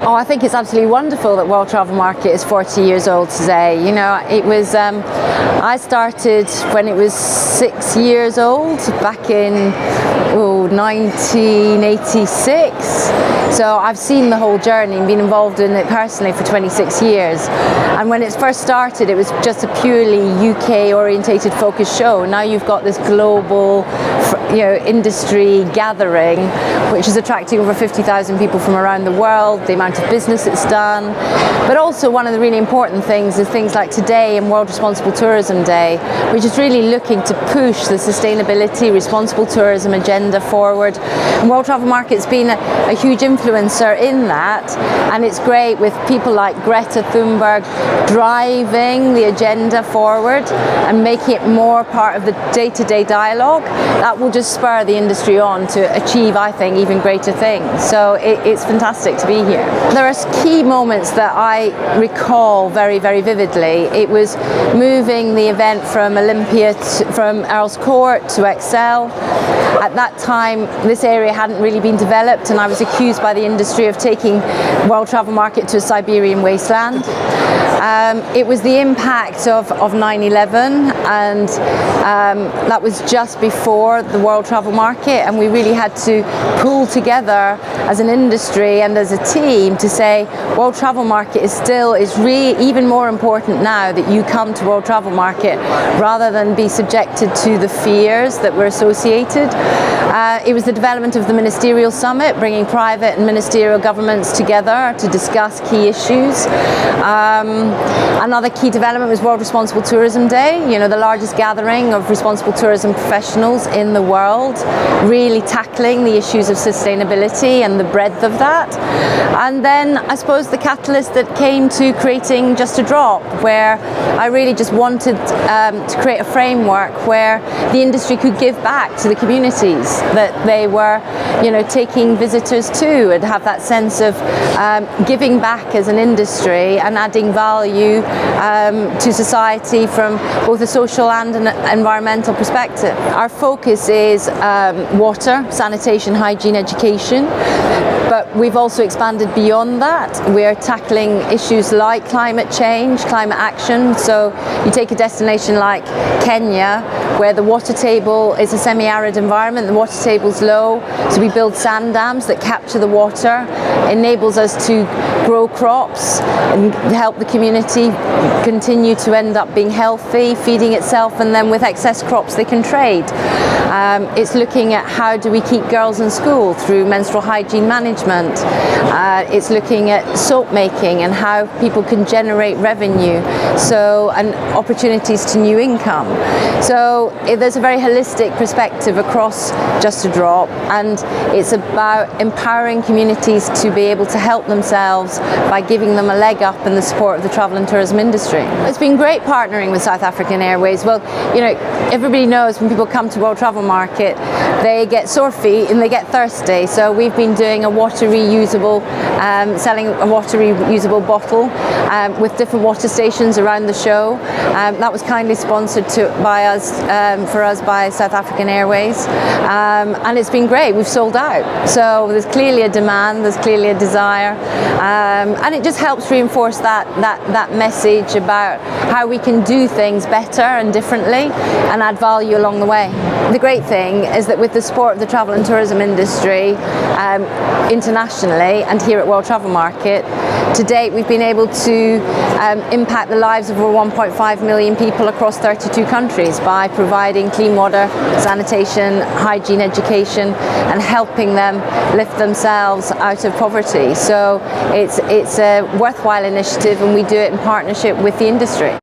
Oh, I think it's absolutely wonderful that World Travel Market is 40 years old today. You know, it was, I started when it was 6 years old, back in 1986. So I've seen the whole journey and been involved in it personally for 26 years. And when it first started, it was just a purely UK orientated focused show. Now you've got this global, industry gathering, which is attracting over 50,000 people from around the world, the amount of business it's done. But also one of the really important things is things like today and World Responsible Tourism Day, which is really looking to push the sustainability, responsible tourism agenda forward. And World Travel Market's been a huge influencer in that, and it's great with people like Greta Thunberg driving the agenda forward and making it more part of the day-to-day dialogue. That will just spur the industry on to achieve, I think, even greater things. So it's fantastic to be here. There are key moments that I recall very, very vividly. It was moving the event from Olympia, from Earl's Court to Excel. At that time, this area hadn't really been developed, and I was accused by the industry of taking World Travel Market to a Siberian wasteland. It was the impact of 9/11, and that was just before the World Travel Market, and we really had to pull together as an industry and as a team to say World Travel Market is really even more important now, that you come to World Travel Market rather than be subjected to the fears that were associated. It was the development of the Ministerial Summit, bringing private and ministerial governments together to discuss key issues. Another key development was World Responsible Tourism Day, the largest gathering of responsible tourism professionals in the world, really tackling the issues of sustainability and the breadth of that. And then I suppose the catalyst that came to creating Just a Drop, where I really just wanted to create a framework where the industry could give back to the communities that they were, taking visitors to, and have that sense of giving back as an industry and adding value to society from both a social and an environmental perspective. Our focus is water, sanitation, hygiene, education, but we've also expanded beyond that. We're tackling issues like climate change, climate action. So you take a destination like Kenya, where the water table is a semi-arid environment, the water table's low, so we build sand dams that capture the water, enables us to grow crops and help the community continue to end up being healthy, feeding itself, and then with excess crops they can trade. It's looking at how do we keep girls in school through menstrual hygiene management. It's looking at soap making and how people can generate revenue, and opportunities to new income. So there's a very holistic perspective across Just a Drop, and it's about empowering communities to be able to help themselves by giving them a leg up in the support of the travel and tourism industry. It's been great partnering with South African Airways. Well, everybody knows when people come to World Travel Market, they get sore feet and they get thirsty. So we've been doing a water reusable, selling a water reusable bottle with different water stations around the show. That was kindly sponsored for us by South African Airways, and it's been great. We've sold out. So there's clearly a demand, there's clearly a desire, and it just helps reinforce that message about how we can do things better and differently and add value along the way. The great thing is that with the support of the travel and tourism industry internationally and here at World Travel Market, to date we've been able to impact the lives of over 1.5 million people across 32 countries by providing clean water, sanitation, hygiene, education, and helping them lift themselves out of poverty. So it's a worthwhile initiative, and we do it in partnership with the industry.